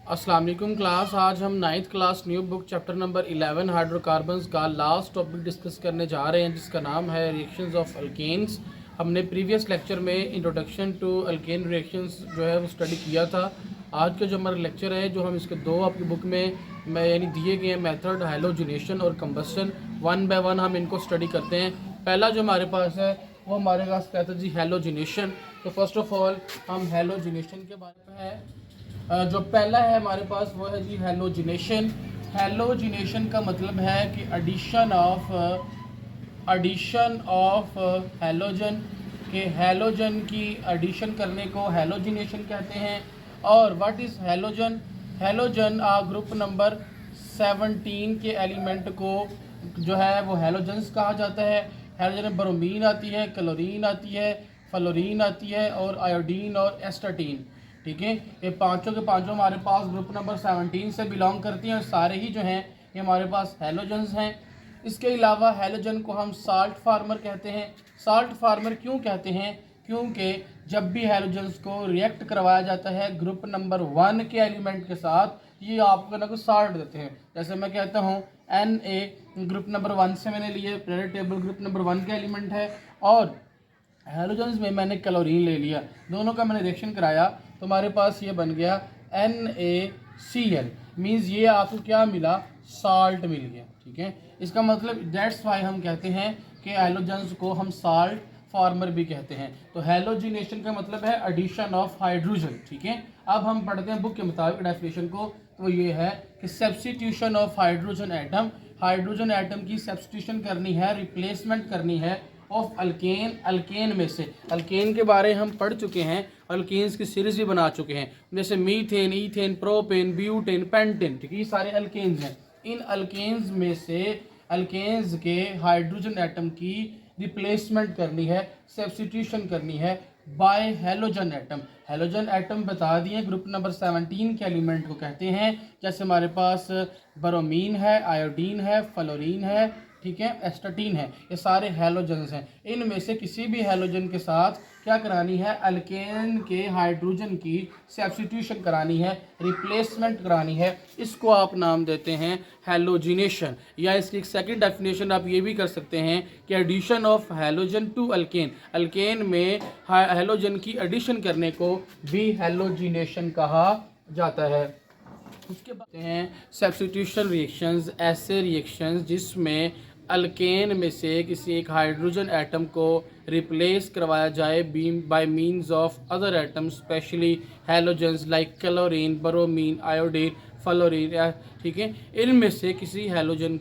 अस्सलाम वालेकुम क्लास। आज हम ninth class new book chapter number 11 hydrocarbons का लास्ट टॉपिक डिस्कस करने जा रहे हैं, जिसका नाम है रिएक्शंस ऑफ अल्केन्स। हमने प्रीवियस लेक्चर में इंट्रोडक्शन टू अल्केन रिएक्शंस जो है वो स्टडी किया था। आज का जो हमारा लेक्चर है, जो हम इसके दो आपकी बुक में यानी दिए गए हैं मेथड हैलोजिनेशन और कंबस्टन, वन बाय वन हम इनको स्टडी करते हैं। पहला जो हमारे पास है वो हमारे पास कहता है जी हैलोजिनेशन। तो फर्स्ट ऑफ ऑल हम हैलोजिनेशन के बारे में है। जो पहला है हमारे पास वो है जी हैलोजिनेशन। हैलोजिनेशन का मतलब है कि एडिशन ऑफ हैलोजन के हैलोजन की एडिशन करने को हैलोजिनेशन कहते हैं। और what is halogen? Halogen group number 17 के एलिमेंट को जो है वो हैलोजन्स कहा जाता है। हैलोजन में ब्रोमीन आती है, क्लोरीन आती है, फ्लोरीन आती है और आयोडीन और एस्टाटीन। ठीक है, ये पांचों के पांचों हमारे पास ग्रुप नंबर 17 से बिलोंग करती हैं और सारे ही जो हैं ये हमारे पास हैलोजन्स हैं। इसके अलावा हैलोजन को हम साल्ट फार्मर कहते हैं। साल्ट फार्मर क्यों कहते हैं? क्योंकि जब भी हैलोजन्स को रिएक्ट करवाया जाता है ग्रुप नंबर 1 के एलिमेंट के साथ, ये आपको ना कुछ साल्ट देते हैं। जैसे मैं कहता हूँ Na ग्रुप नंबर 1 से मैंने लिए, पीरियड टेबल ग्रुप नंबर 1 का एलिमेंट है, और हैलोजन्स में मैंने क्लोरीन ले लिया, दोनों का मैंने रिएक्शन कराया तो हमारे पास ये बन गया NaCl। मीन्स ये आपको क्या मिला? साल्ट मिल गया। ठीक है, इसका मतलब दैट्स वाई हम कहते हैं कि हैलोजन्स को हम साल्ट फार्मर भी कहते हैं। तो हैलोजिनेशन का मतलब है एडिशन ऑफ हाइड्रोजन। ठीक है, अब हम पढ़ते हैं बुक के मुताबिक डेफिनेशन को। तो ये है कि substitution of hydrogen atom, hydrogen atom की सब्स्टिट्यूशन करनी है, रिप्लेसमेंट करनी है ऑफ अल्केन। अल्केन में से, अल्केन के बारे हम पढ़ चुके हैं, अल्केन्स की सीरीज भी बना चुके हैं, जैसे methane, ethane, propane, butane, pentane. ठीक है, ये सारे अल्केन्स हैं। इन अल्केन्स में से अल्केन्स के हाइड्रोजन एटम की रिप्लेसमेंट करनी है, सब्स्टिट्यूशन करनी है bye halogen atom. Halogen atom बता दिए ग्रुप नंबर 17 के एलिमेंट को कहते हैं। जैसे हमारे पास ब्रोमीन है, आयोडीन है, फ्लोरीन है, ठीक है, एस्टाटीन है, ये सारे हैलोजन्स हैं। इनमें से किसी भी हैलोजन के साथ क्या करानी है? अल्केन के हाइड्रोजन की सब्स्टिट्यूशन करानी है, रिप्लेसमेंट करानी है। इसको आप नाम देते हैं हैलोजिनेशन। या इसकी एक सेकंड डेफिनेशन आप ये भी कर सकते हैं कि addition of halogen to alkane, alkane में हैलोजन की एडिशन करने को भी हैलोजिनेशन कहा जाता है। उसके बाद हैं सब्स्टिट्यूशन रिएक्शंस, ऐसे रिएक्शंस जिसमें अल्केन में से किसी एक हाइड्रोजन एटम को रिप्लेस करवाया जाए by means of other atom, specially halogens like chlorine, bromine, iodine, fluorine. ठीक है, इनमें से किसी हैलोजन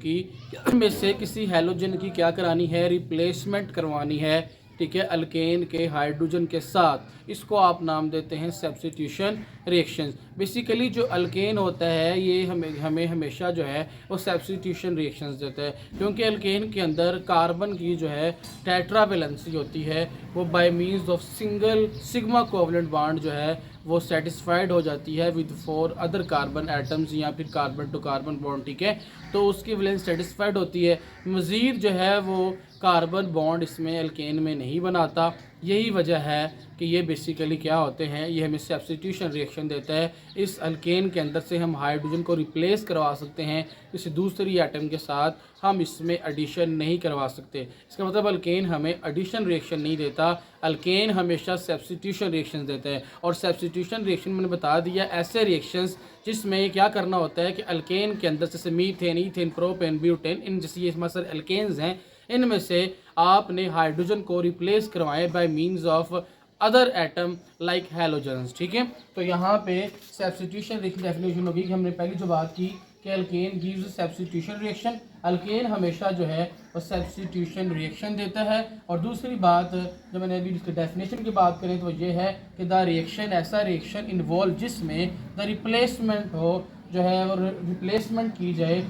की क्या करानी है? रिप्लेसमेंट करवानी है। ठीक है, अल्केन के हाइड्रोजन के साथ। इसको आप नाम देते हैं सब्स्टिट्यूशन रिएक्शंस। बेसिकली जो अल्केन होता है ये हमें हमेशा जो है वो सब्स्टिट्यूशन रिएक्शंस देता है, क्योंकि अल्केन के अंदर कार्बन की जो है टेट्रावेलेंसी होती है, वो by means of single sigma covalent bond जो है वो सेटिस्फाइड हो जाती है विद 4 अदर कार्बन एटम्स या फिर कार्बन टू कार्बन बॉन्ड। ठीक है, तो उसकी वैलेंस सेटिस्फाइड होती है। मज़ीद जो है वो कार्बन बॉन्ड इसमें अल्केन में नहीं बनाता। यही वजह है कि ये बेसिकली क्या होते हैं, ये हमें सब्स्टिट्यूशन रिएक्शन देता है। इस अल्केन के अंदर से हम हाइड्रोजन को रिप्लेस करवा सकते हैं किसी दूसरी एटम के साथ, हम इसमें एडिशन नहीं करवा सकते। इसका मतलब अल्केन हमें एडिशन रिएक्शन नहीं देता, अल्केन हमेशा सब्स्टिट्यूशन रिएक्शन देता है। और सब्स्टिट्यूशन रिएक्शन मैंने बता दिया, ऐसे रिएक्शंस जिसमें क्या करना होता है कि अल्केन के अंदर जैसे मीथेन, ईथेन, प्रोपेन, ब्यूटेन, इन जैसे ये हमारे सारे अल्केन्स हैं, इनमें से आपने हाइड्रोजन को रिप्लेस करवाएं by means of other atom like halogens. ठीक है, तो यहाँ पे सब्स्टिट्यूशन डेफिनेशन होगी कि हमने पहली जो बात की कि alkane gives substitution reaction, alkane हमेशा जो है वो सब्स्टिट्यूशन रिएक्शन देता है। और दूसरी बात जब मैंने अभी इसके डेफिनेशन की बात करें तो ये है कि द रिएक्शन, ऐसा रिएक्शन इन्वॉल्व जिसमें द रिप्लेसमेंट हो, जो है वो रिप्लेसमेंट की जाए,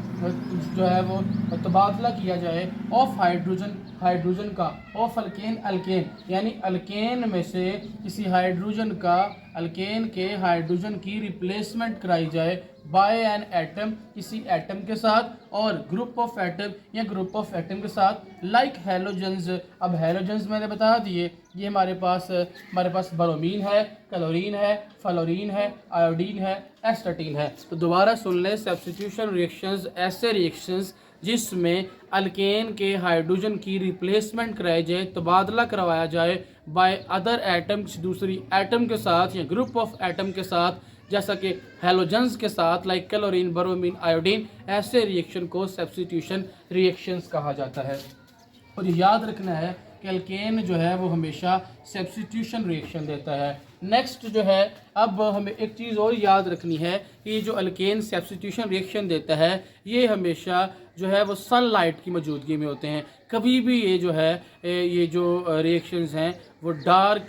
जो है वो तबादला किया जाए ऑफ हाइड्रोजन का, ऑफ अल्केन, अल्केन यानी अल्केन में से किसी हाइड्रोजन का अल्केन के हाइड्रोजन की रिप्लेसमेंट कराई जाए बाय एन एटम, किसी एटम के साथ, और ग्रुप ऑफ एटम या ग्रुप ऑफ एटम के साथ, लाइक हैलोजेंस। अब हैलोजेंस मैंने बता दिए, ये हमारे पास ब्रोमीन है, क्लोरीन है, फ्लोरीन है, आयोडीन है, एस्टाटीन है। तो दोबारा सुन लें, सब्स्टिट्यूशन रिएक्शंस ऐसे रिएक्शंस जिसमें अल्केन के हाइड्रोजन की रिप्लेसमेंट कराई जाए, तबादला करवाया जाए बाय अदर एटम, दूसरी एटम के साथ या ग्रुप ऑफ एटम के साथ, जैसा कि हैलोजेंस के साथ, लाइक क्लोरीन, ब्रोमीन, आयोडीन। ऐसे रिएक्शन को सब्स्टिट्यूशन रिएक्शंस कहा जाता है। और याद रखना है कि अल्केन जो है वो हमेशा सब्स्टिट्यूशन रिएक्शन देता है। नेक्स्ट जो है, अब हमें एक चीज़ और याद रखनी है कि जो अल्केन सब्स्टिट्यूशन रिएक्शन देता है, ये हमेशा जो है वो सनलाइट की मौजूदगी में होते हैं। कभी भी ये जो है ये जो रिएक्शंस हैं वो डार्क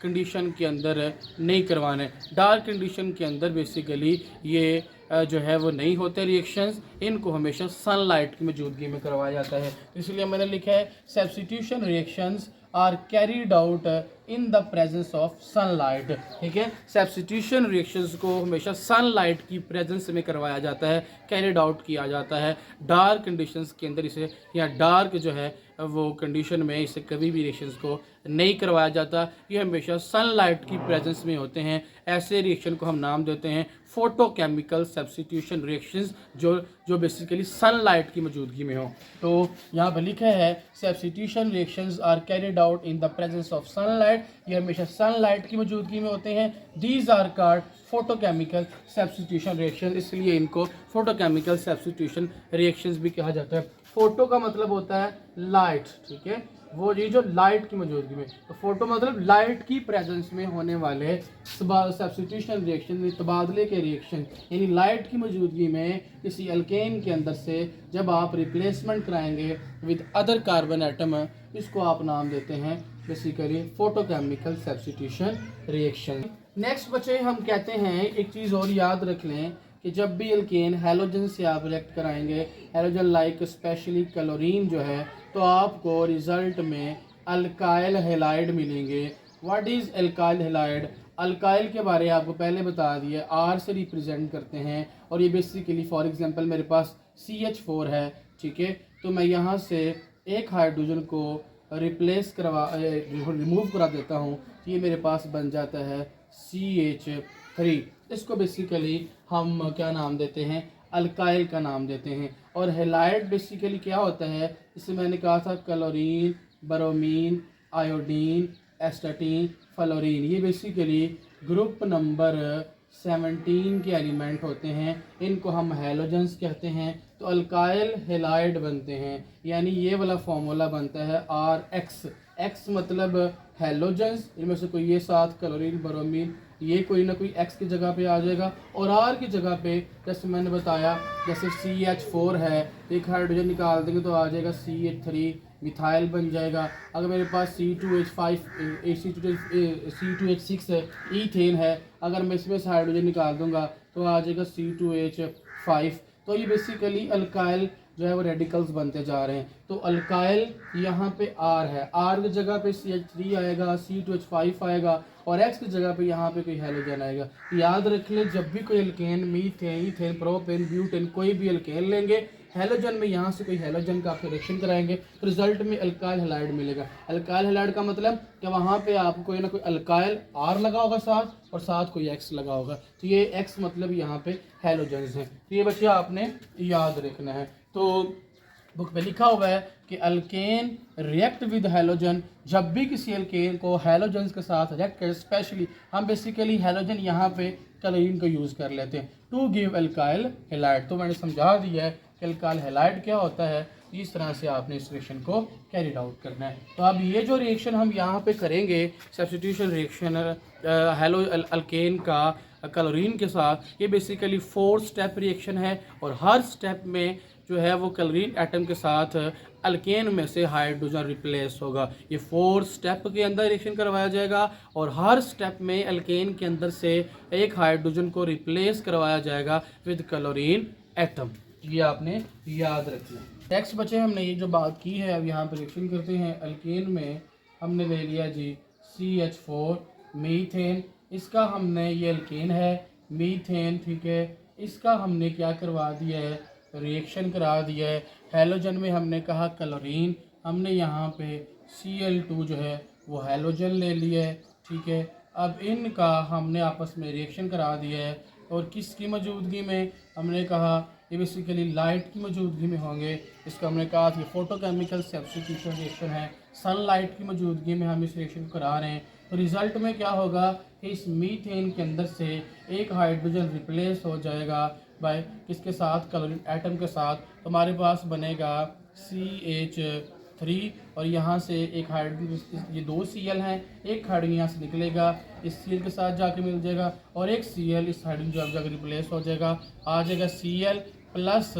कंडीशन के अंदर नहीं करवाने। डार्क कंडीशन के अंदर बेसिकली ये जो है वो नहीं होते रिएक्शंस, इनको हमेशा सनलाइट की मौजूदगी में करवाया जाता है। इसलिए मैंने लिखा है substitution reactions are carried out in the presence of sunlight. ठीक है, सब्स्टिट्यूशन रिएक्शंस को हमेशा सनलाइट की प्रेजेंस में करवाया जाता है, कैरीड आउट किया जाता है। डार्क कंडीशंस के अंदर इसे, या डार्क जो है वो कंडीशन में इसे कभी भी रिएक्शंस को नहीं करवाया जाता। ये हमेशा सनलाइट की प्रेजेंस में होते हैं। ऐसे रिएक्शन को हम नाम देते हैं फोटोकेमिकल सब्स्टिट्यूशन रिएक्शंस, जो बेसिकली सनलाइट की मौजूदगी में हो। तो यहाँ पर लिखा है substitution reactions are carried out in the presence of sunlight. ये हमेशा सनलाइट की मौजूदगी में होते हैं। These are called photochemical substitution reaction, इसलिए इनको फोटोकेमिकल सब्स्टिट्यूशन रिएक्शंस भी कहा जाता है। फोटो का मतलब होता है लाइट, ठीक है, वो ये जो लाइट की मौजूदगी में, तो फोटो मतलब लाइट की प्रेजेंस में होने वाले सब्स्टिट्यूशन रिएक्शन, तबादले के रिएक्शन, यानी लाइट की मौजूदगी में किसी अल्केन के अंदर से जब आप रिप्लेसमेंट कराएंगे विद अदर कार्बन एटम, इसको आप नाम देते हैं basically photochemical substitution reaction. Next बच्चे हम कहते हैं, एक चीज़ और याद रख लें कि जब भी एल्केन हैलोजन से आप रिएक्ट कराएंगे, हैलोजन लाइक स्पेशली क्लोरीन जो है, तो आपको रिजल्ट में अल्काइल हैलाइड मिलेंगे। What is alkyl halide? Alkyl के बारे में आपको पहले बता दिया, आर से रिप्रेजेंट करते हैं, और ये बेसिकली फॉर एग्जांपल मेरे पास CH4 है, ठीक है, तो मैं यहाँ से एक हाइड्रोजन को रिमूव करा देता हूँ, तो ये मेरे पास बन जाता है CH3। इसको बेसिकली हम क्या नाम देते हैं? अल्काइल का नाम देते हैं। और हैलाइड बेसिकली क्या होता है? इससे मैंने कहा था chlorine, bromine, iodine, astatine, fluorine, ये बेसिकली ग्रुप नंबर 17 के एलिमेंट होते हैं। इनको हम हैलोजेंस कहते हैं। तो अल्काइल हैलाइड बनते हैं, यानी ये वाला फार्मूला बनता है RX। X मतलब हैलोजेंस, इनमें से कोई ये 7 क्लोरीन, ब्रोमीन, ये कोई ना कोई X की जगह पे आ जाएगा, और R की जगह पे जैसे मैंने बताया, जैसे CH4 है, एक हाइड्रोजन निकाल देंगे तो आ जाएगा CH3, मिथाइल बन जाएगा। अगर मेरे पास C2H6 है, ईथेन है, अगर मैं इसमें से हाइड्रोजन निकाल दूंगा तो आ जाएगा C2H5। तो ये बेसिकली अल्काइल जो है वो रेडिकल्स बनते जा रहे हैं। तो अल्काइल यहाँ पे R है, R की जगह पे CH3 आएगा, C2H5 आएगा, और X की जगह पे यहाँ पे कोई हैलोजन आएगा। याद रख ले, जब भी कोई alkane, methane, ethane, propane, butane, कोई भी एल्केन लेंगे, हैलोजन में यहाँ से कोई हैलोजन का आप रिएक्शन कराएंगे तो रिजल्ट में अल्काइल हैलाइड मिलेगा। अल्काइल हैलाइड का मतलब कि वहाँ पे आपको कोई ना कोई अल्काइल R लगा होगा साथ, और साथ कोई X लगा होगा। तो ये X मतलब यहाँ पे हैलोजेंस हैं। तो ये बच्चे आपने याद रखना है। तो बुक पे लिखा हुआ है कि अल्केन रिएक्ट विद हैलोजन, जब भी किसी अल्केन को हैलोजन के साथ रिएक्ट करें, स्पेशली हम बेसिकली हैलोजन यहाँ पे क्लोरीन को यूज़ कर लेते हैं टू गिव अल्काइल हैलाइड। तो मैंने समझा दिया है कि अल्काइल हैलाइड क्या होता है। इस तरह से आपने इस रिएक्शन को कैरिड आउट करना है। तो अब ये जो रिएक्शन हम यहाँ पे करेंगे, सब्स्टिट्यूशन रिएक्शन हैलो अल्केन का क्लोरीन के साथ, ये बेसिकली 4 स्टेप रिएक्शन है, और हर स्टेप में जो है वो क्लोरीन एटम के साथ अल्केन में से हाइड्रोजन रिप्लेस होगा। ये 4 स्टेप के अंदर रिएक्शन करवाया जाएगा, और हर स्टेप में अल्केन के अंदर से एक हाइड्रोजन को रिप्लेस करवाया जाएगा विद क्लोरीन एटम। ये आपने याद रखना। नेक्स्ट बच्चे, हमने ये जो बात की है, अब यहाँ पर रिएक्शन करते हैं। अल्केन में हमने ले लिया जी CH4, मीथेन, इसका हमने ये एल्केन है मीथेन, ठीक है, इसका हमने क्या करवा दिया है, रिएक्शन करा दिया है। हैलोजन में हमने कहा क्लोरीन, हमने यहाँ पे Cl2 जो है वो हैलोजन ले लिया है, ठीक है। अब इनका हमने आपस में रिएक्शन करा दिया है और किसकी मौजूदगी में, हमने कहा ये बेसिकली लाइट की मौजूदगी में होंगे। इसको हमने कहा कि फोटोकेमिकल सब्स्टिट्यूशन रिएक्शन है, सनलाइट की मौजूदगी में हम इस रिएक्शन को करा रहे हैं। तो रिज़ल्ट में क्या होगा कि इस मीथेन के अंदर से एक हाइड्रोजन रिप्लेस हो जाएगा बाय किसके साथ, क्लोरीन एटम के साथ। तो हमारे पास बनेगा CH3 और यहाँ से एक हाइड्रोजन, ये 2 Cl हैं, एक हाइड्रोजन यहाँ से निकलेगा, इस Cl के साथ जाके मिल जाएगा और एक Cl इस हाइड्रोजन जो अब जाकर रिप्लेस हो जाएगा, आ जाएगा Cl प्लस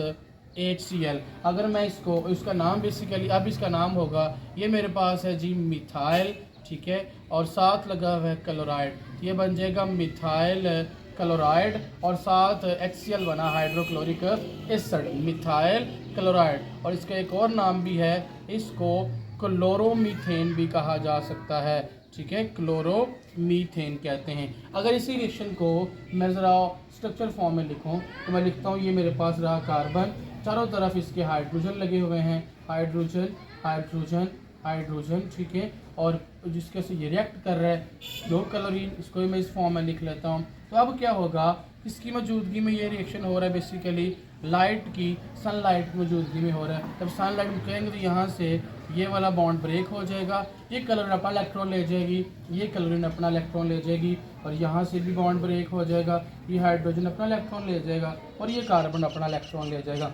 HCl। अगर मैं इसका नाम बेसिकली अब इसका नाम होगा, ये मेरे पास है जी मिथाइल, ठीक है, और साथ लगा हुआ है क्लोराइड, ये बन जाएगा मिथाइल क्लोराइड और साथ HCl बना हाइड्रोक्लोरिक एसिड, मिथाइल क्लोराइड। और इसका एक और नाम भी है, इसको क्लोरोमीथेन भी कहा जा सकता है, ठीक है, क्लोरोमीथेन कहते हैं। अगर इसी रिएक्शन को मैं ज़रा स्ट्रक्चर फॉर्म में लिखूं तो मैं लिखता हूँ, ये मेरे पास रहा कार्बन, चारों तरफ इसके हाइड्रोजन लगे हुए हैं, हाइड्रोजन हाइड्रोजन हाइड्रोजन, ठीक है, और जिसके से ये रिएक्ट कर रहा है 2 क्लोरीन, इसको मैं इस फॉर्म में लिख लेता हूँ। तो अब क्या होगा, किसकी मौजूदगी में ये रिएक्शन हो रहा है, बेसिकली लाइट की, सनलाइट की मौजूदगी में हो रहा है। जब सनलाइट में करेंगे तो यहाँ से ये वाला बॉन्ड ब्रेक हो जाएगा, ये क्लोरीन अपना इलेक्ट्रॉन ले जाएगी, ये क्लोरीन अपना इलेक्ट्रॉन ले जाएगी और यहाँ से भी बॉन्ड ब्रेक हो जाएगा, ये हाइड्रोजन अपना इलेक्ट्रॉन ले जाएगा और ये कार्बन अपना इलेक्ट्रॉन ले जाएगा।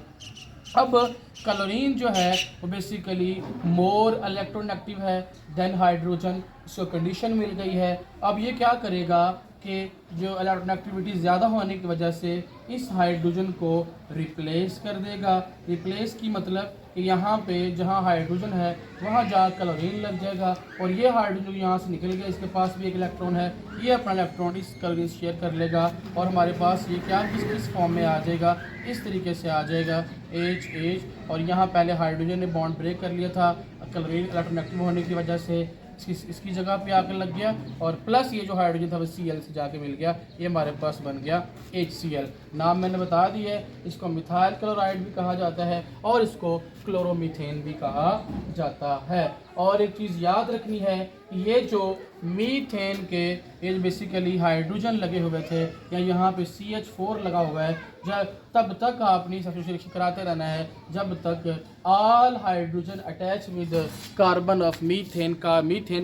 अब क्लोरीन जो है वो बेसिकली मोर इलेक्ट्रोनेगेटिव है देन हाइड्रोजन, इसको कंडीशन मिल गई है। अब ये क्या करेगा कि जो इलेक्ट्रोनेगेटिविटी ज़्यादा होने की वजह से इस हाइड्रोजन को रिप्लेस कर देगा। रिप्लेस की मतलब कि यहाँ पे जहाँ हाइड्रोजन है वहाँ जा क्लोरीन लग जाएगा और ये हाइड्रोजन यहाँ से निकल गया, इसके पास भी एक इलेक्ट्रॉन है, ये अपना इलेक्ट्रॉन इस क्लोरीन शेयर कर लेगा और हमारे पास ये क्या किस फॉर्म में आ जाएगा, इस तरीके से आ जाएगा H और यहाँ पहले हाइड्रोजन ने बॉन्ड ब्रेक कर लिया था, क्लोरीन इलेक्ट्रोनेगेटिव होने की वजह से इसकी जगह पे आकर लग गया और प्लस ये जो हाइड्रोजन था वो Cl से जाके मिल गया, ये हमारे पास बन गया HCl। नाम मैंने बता दिया है, इसको मिथाइल क्लोराइड भी कहा जाता है और इसको क्लोरोमीथेन भी कहा जाता है। और एक चीज़ याद रखनी है, ये जो मीथेन के ये बेसिकली हाइड्रोजन लगे हुए थे या यहाँ पे CH4 लगा हुआ है, जब तब तक आपने सब्स्टिट्यूशन कराते रहना है जब तक all hydrogen attach with carbon of methane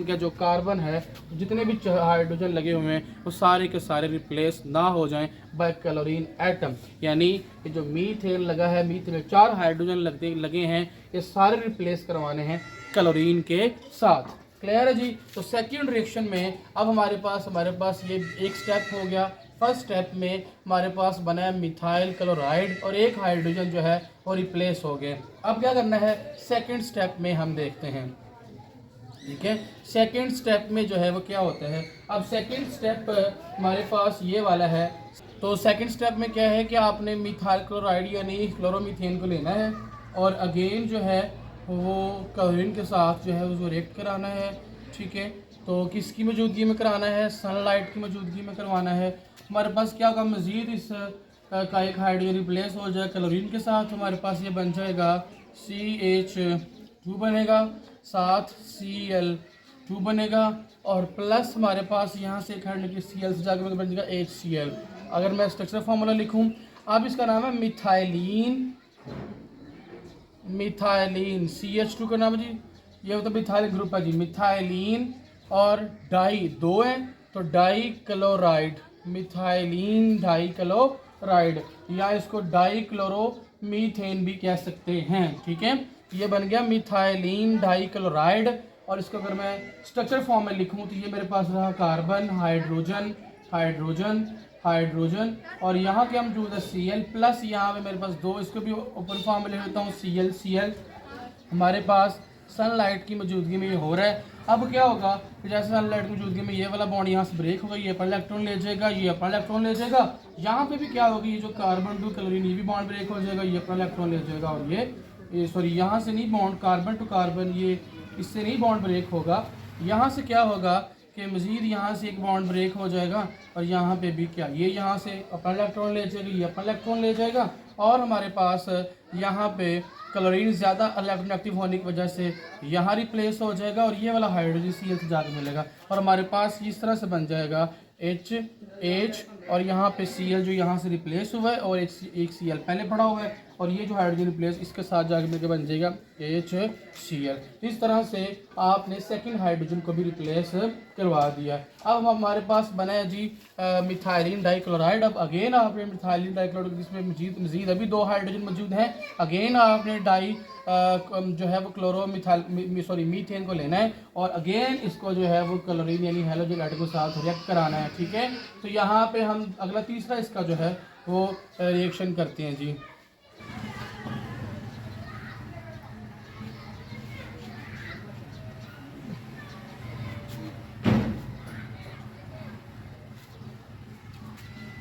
का जो कार्बन है, जितने भी हाइड्रोजन लगे हुए हैं वो सारे के सारे रिप्लेस ना हो जाएं बाय क्लोरीन एटम। यानी ये जो मीथेन लगा है, मीथेन में 4 हाइड्रोजन लगे हैं, ये सारे रिप्लेस करवाने हैं क्लोरीन के साथ। क्लियर है जी। तो सेकंड रिएक्शन में अब हमारे पास ये एक स्टेप हो गया। फर्स्ट स्टेप में हमारे पास बना है मिथाइल क्लोराइड और एक हाइड्रोजन जो है वो रिप्लेस हो गए। अब क्या करना है, सेकंड स्टेप में हम देखते हैं, ठीक है। सेकंड स्टेप में जो है वो क्या होता है, अब सेकंड स्टेप हमारे पास ये वाला है। तो सेकंड स्टेप में क्या है कि आपने मिथाइल क्लोराइड यानी क्लोरोमीथेन को लेना है और अगेन जो है वो क्लोरीन के साथ जो है उसको रिएक्ट कराना है, ठीक है। तो किसकी मौजूदगी में कराना है, सनलाइट की मौजूदगी में करवाना है। हमारे पास क्या होगा, मज़ीद इस का एक हाइड्रोजन रिप्लेस हो जाए क्लोरीन के साथ, हमारे पास ये बन जाएगा CH2 बनेगा, साथ Cl2 बनेगा और प्लस हमारे पास यहाँ से एक हाइड्रोजन Cl से जाकर बन जाएगा HCl। अगर मैं स्ट्रक्चर फार्मूला लिखूँ, अब इसका नाम है मिथाइलिन CH2 का नाम है जी, ये होता है मिथाइल ग्रुप है जी, मिथाइलिन और डाई 2 है तो di chloride, methylene di chloride या इसको डाई क्लोरोमीथेन भी कह सकते हैं, ठीक है। ये बन गया मिथाइलिन डाई क्लोराइड और इसको अगर मैं स्ट्रक्चर फॉर्म में लिखूं तो ये मेरे पास रहा कार्बन हाइड्रोजन हाइड्रोजन हाइड्रोजन और यहाँ के हम जो Cl प्लस यहाँ पे मेरे पास 2, इसको भी ओपन फॉर्म में ले लेता हूँ Cl। हमारे पास सनलाइट की मौजूदगी में ये हो रहा है। अब क्या होगा कि जैसे सनलाइट की मौजूदगी में ये वाला बॉन्ड यहाँ से ब्रेक होगा, ये अपना इलेक्ट्रॉन ले जाएगा, ये अपना इलेक्ट्रॉन ले जाएगा। यहाँ पे भी क्या होगा, ये जो कार्बन टू क्लोरीन ये भी बॉन्ड ब्रेक हो जाएगा, ये अपना इलेक्ट्रॉन ले जाएगा और ये सॉरी यहाँ से नहीं, बॉन्ड कार्बन टू कार्बन ये इससे नहीं बॉन्ड ब्रेक होगा। यहाँ से क्या होगा कि कि मज़ीद यहाँ से एक बॉन्ड ब्रेक हो जाएगा और यहाँ पे भी क्या, ये यहाँ से अपना इलेक्ट्रॉन ले जाएगा, ये अपना इलेक्ट्रॉन ले जाएगा और हमारे पास यहाँ पे क्लोरीन ज़्यादा इलेक्ट्रॉन एक्टिव होने की वजह से यहाँ रिप्लेस हो जाएगा और ये वाला हाइड्रोजन Cl से जाकर मिलेगा और हमारे पास इस तरह से बन जाएगा H और यहाँ पे Cl जो यहाँ से रिप्लेस हुआ है और एक Cl पहले पड़ा हुआ है और ये जो हाइड्रोजन रिप्लेस इसके साथ जाकर मिलकर बन जाएगा HCl। इस तरह से आपने सेकंड हाइड्रोजन को भी रिप्लेस करवा दिया। अब हमारे पास बना है जी मिथाइलिन डाइक्लोराइड। अब अगेन आपने मिथाइलिन डाइक्लोराइड जिसमें मजीद अभी 2 हाइड्रोजन मौजूद हैं, अगेन आपने जो है वो मीथेन को लेना है और अगेन इसको जो है वो क्लोरीन यानी हैलोजन एटम के साथ रिएक्ट कराना है। ठीक है, तो यहाँ पे हम अगला तीसरा इसका जो है वो रिएक्शन करते हैं जी।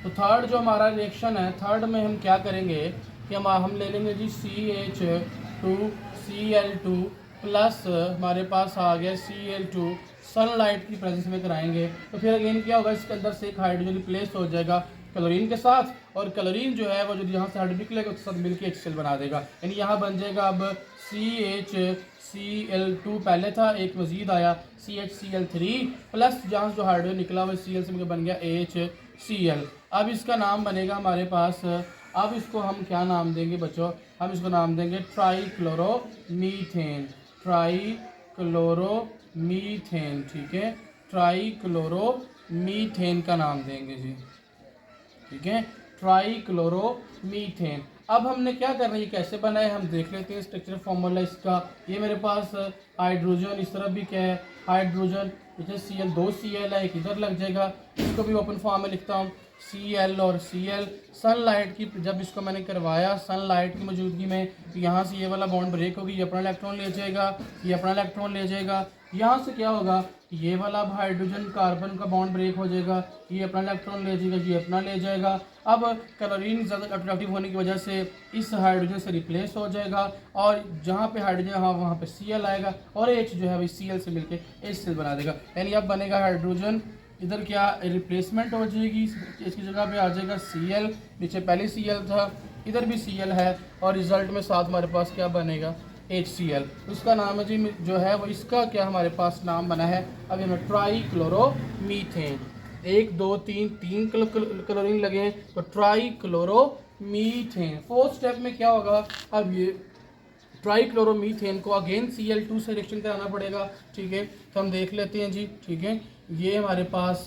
तो थर्ड जो हमारा रिएक्शन है, थर्ड में हम क्या करेंगे कि हम ले लेंगे जी CH2Cl2 प्लस हमारे पास आ गया Cl2 सनलाइट की प्रेजेंस में कराएंगे। तो फिर अगेन क्या होगा, इसके अंदर से एक हाइड्रोजन रिप्लेस हो जाएगा क्लोरीन के साथ और क्लोरीन जो है वो जो यहाँ से हाइड्रोजन निकलेगा उसके साथ मिलकर HCl बना देगा। यानी यहाँ बन जाएगा अब CHCl2 पहले था, एक मजीद आया CHCl3 प्लस जहाँ जो हाइड्रोजन निकला हुआ Cl से मिलकर बन गया HCl। अब इसका नाम बनेगा हमारे पास, अब इसको हम क्या नाम देंगे बच्चों, हम इसको नाम देंगे ट्राईक्लोरोमीथेन। ट्राईक्लोरोमीथेन, ठीक है, ट्राईक्लोरोमीथेन का नाम देंगे जी। ठीक है, ट्राईक्लोरोमीथेन। अब हमने क्या करना है, ये कैसे बना है हम देख लेते हैं स्ट्रक्चर फॉर्मूला इसका। ये मेरे पास हाइड्रोजन, इस तरफ भी क्या है हाइड्रोजन, इधर Cl 2 Cl है, एक इधर लग जाएगा। इसको भी ओपन फॉर्म में लिखता हूँ Cl और Cl। सनलाइट की जब इसको मैंने करवाया सनलाइट की मौजूदगी में, तो यहाँ से ये वाला बॉन्ड ब्रेक होगी, ये अपना इलेक्ट्रॉन ले जाएगा, ये अपना इलेक्ट्रॉन ले जाएगा। यहाँ से क्या होगा, ये वाला हाइड्रोजन कार्बन का बॉन्ड ब्रेक हो जाएगा, ये अपना इलेक्ट्रॉन ले जाएगा, ये अपना ले जाएगा। अब क्लोरीन ज़्यादा अट्रैक्टिव होने की वजह से इस हाइड्रोजन से रिप्लेस हो जाएगा और जहाँ पे हाइड्रोजन वहाँ पे Cl आएगा और H जो है वही Cl से मिलके HCl बना देगा। यानी अब बनेगा हाइड्रोजन, इधर क्या रिप्लेसमेंट हो जाएगी, इसकी जगह पे आ जाएगा Cl, नीचे पहले Cl था, इधर भी Cl है और रिजल्ट में साथ हमारे पास क्या बनेगा HCl। उसका नाम है जी जो है वो, इसका क्या हमारे पास नाम बना है अभी हमें ट्राईक्लोरोमीथेन। 1 2 3 क्लोरीन लगे हैं तो ट्राईक्लोरोमीथेन। फोर्थ स्टेप में क्या होगा, अब ये ट्राईक्लोरोमीथेन को अगेन Cl2 से रिएक्शन कराना पड़ेगा। ठीक है, तो हम देख लेते हैं जी। ठीक है, ये हमारे पास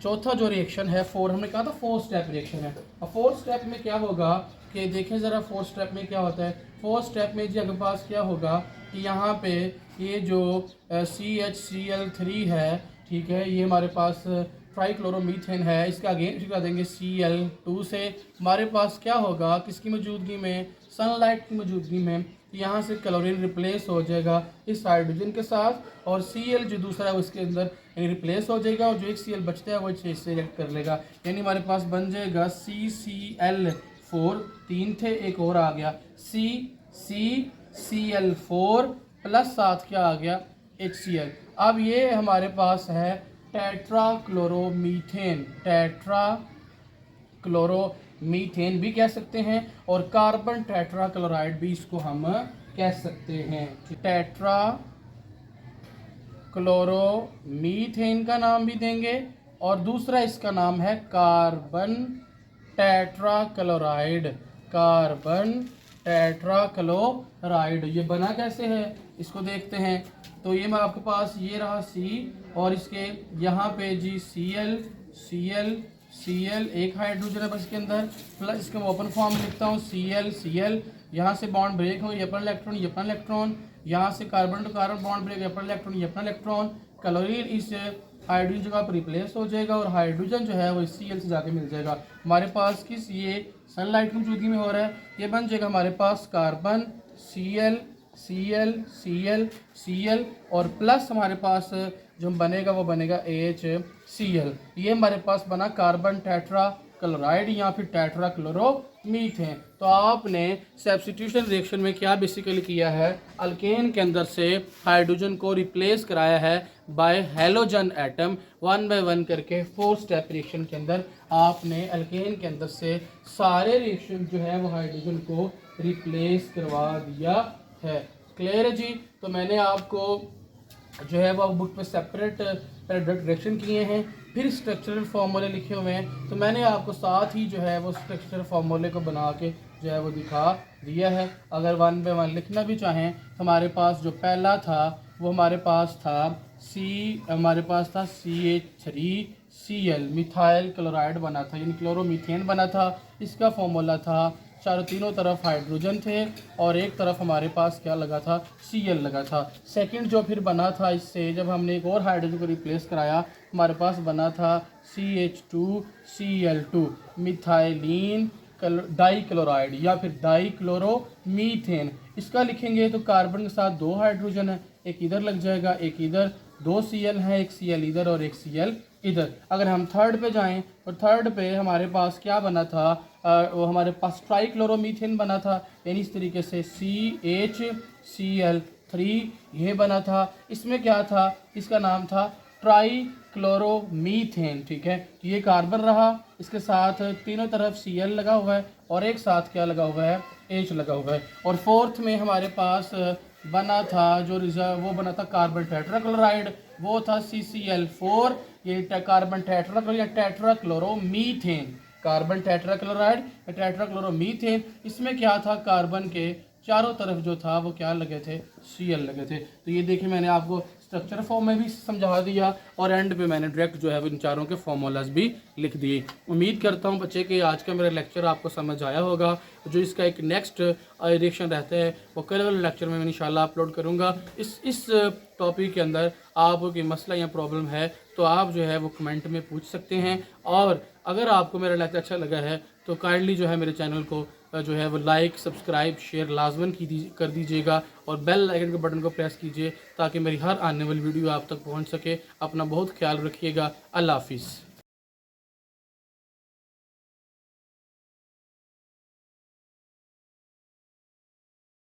चौथा जो रिएक्शन है, हमने कहा था 4 स्टेप रिएक्शन है। अब 4 स्टेप में क्या होगा कि देखें ज़रा 4 स्टेप में क्या होता है। 4 स्टेप में जी हमारे पास क्या होगा कि यहाँ पे ये जो CHCl3 है, ठीक है, ये हमारे पास ट्राईक्लोरोमीथेन है, इसका अगेन छिड़का देंगे Cl2 से। हमारे पास क्या होगा, किसकी मौजूदगी में, सनलाइट की मौजूदगी में, यहाँ से क्लोरीन रिप्लेस हो जाएगा इस हाइड्रोजन के साथ और Cl जो दूसरा है उसके अंदर रिप्लेस हो जाएगा और जो एक Cl बचता है वो से रिएक्ट कर लेगा। यानी हमारे पास बन जाएगा CCl4, 3 थे एक और आ गया CCCl4 प्लस साथ क्या आ गया HCl। अब ये हमारे पास है टेट्राक्लोरोमीथेन, टेट्राक्लोरोमीथेन भी कह सकते हैं और कार्बन टेट्राक्लोराइड भी इसको हम कह सकते हैं। टेट्राक्लोरोमीथेन का नाम भी देंगे और दूसरा इसका नाम है कार्बन टेट्राक्लोराइड। कार्बन टेट्राक्लोराइड ये बना कैसे है इसको देखते हैं। तो ये मैं आपके पास ये रहा C और इसके यहाँ पे जी Cl एक हाइड्रोजन है बस इसके अंदर, प्लस इसके मैं ओपन फॉर्म लिखता हूँ Cl यहाँ से बॉन्ड ब्रेक हो, ये अपना इलेक्ट्रॉन, ये अपना इलेक्ट्रॉन, यहाँ से carbon to carbon bond break, ये अपना इलेक्ट्रॉन, ये अपना इलेक्ट्रॉन। क्लोरीन इस हाइड्रोजन जगह पर रिप्लेस हो जाएगा और हाइड्रोजन जो है वो Cl से जाके मिल जाएगा। हमारे पास किस ये सनलाइट की मौजूदगी में हो रहा है, ये बन जाएगा हमारे पास कार्बन Cl और प्लस हमारे पास जो बनेगा वो बनेगा HCl। ये हमारे पास बना कार्बन टेट्राक्लोराइड या फिर टेट्राक्लोरोमीथेन। तो आपने सब्स्टिट्यूशन रिएक्शन में क्या बेसिकली किया है, अल्केन के अंदर से हाइड्रोजन को रिप्लेस कराया है बाय हैलोजन एटम 1 बाय 1 करके 4 स्टेप रिएक्शन के अंदर आपने अल्केन के अंदर से सारे रिएक्शन जो है वो हाइड्रोजन को रिप्लेस करवा दिया है। क्लियर है जी। तो मैंने आपको जो है वो बुक पे सेपरेट डायरेक्शन किए हैं, फिर स्ट्रक्चरल फार्मूले लिखे हुए हैं। तो मैंने आपको साथ ही जो है वो स्ट्रक्चरल फार्मूले को बना के जो है वो दिखा दिया है। अगर 1 बाय 1 लिखना भी चाहें तो हमारे पास जो पहला था वो हमारे पास था CH3Cl मिथाइल क्लोराइड बना था, यानी क्लोरोमीथेन बना था। इसका फॉर्मूला था, तीनों तरफ हाइड्रोजन थे और एक तरफ हमारे पास क्या लगा था, Cl लगा था। सेकंड जो फिर बना था, इससे जब हमने एक और हाइड्रोजन को रिप्लेस कराया, हमारे पास बना था CH2Cl2 मिथाइलिन डाइक्लोराइड या फिर डाइक्लोरोमीथेन। इसका लिखेंगे तो कार्बन के साथ 2 हाइड्रोजन है, एक इधर लग जाएगा एक इधर, 2 Cl है, एक Cl इधर और एक Cl इधर। अगर हम थर्ड पे जाएं तो थर्ड पे हमारे पास क्या बना था, वो हमारे पास ट्राइक्लोरोमीथेन बना था, यानी इस तरीके से CHCl3 ये बना था। इसमें क्या था, इसका नाम था ट्राइक्लोरोमीथेन। ठीक है, ये कार्बन रहा, इसके साथ तीनों तरफ Cl लगा हुआ है और एक साथ क्या लगा हुआ है, H लगा हुआ है। और फोर्थ में हमारे पास बना था जो रिजर्व, वो बना था कार्बन टेट्राक्लोराइड, वो था CCl4। ये कार्बन टेट्राक्लोराइड या टेट्राक्लोरोमीथेन, कार्बन टेट्राक्लोराइड या टेट्राक्लोरोमीथेन। इसमें क्या था, कार्बन के चारों तरफ जो था वो क्या लगे थे, Cl लगे थे। तो ये देखिए मैंने आपको स्ट्रक्चर फॉर्म में भी समझा दिया और एंड पे मैंने डायरेक्ट जो है इन चारों के फॉर्मूलाज भी लिख दिए। उम्मीद करता हूँ बच्चे कि आज का मेरा लेक्चर आपको समझ आया होगा। जो इसका एक नेक्स्ट रिएक्शन रहता है वो कल वाले लेक्चर में मैं इंशाल्लाह अपलोड करूँगा। इस टॉपिक के अंदर आपको कोई मसला या प्रॉब्लम है तो आप जो है वो कमेंट में पूछ सकते हैं। और अगर आपको मेरा लेक्चर अच्छा लगा है तो काइंडली जो है मेरे चैनल को जो है वो लाइक, सब्सक्राइब, शेयर लाजमन कर दीजिएगा और बेल आइकन के बटन को प्रेस कीजिए ताकि मेरी हर आने वाली वीडियो आप तक पहुंच सके। अपना बहुत ख्याल रखिएगा। अल्लाह हाफिज़।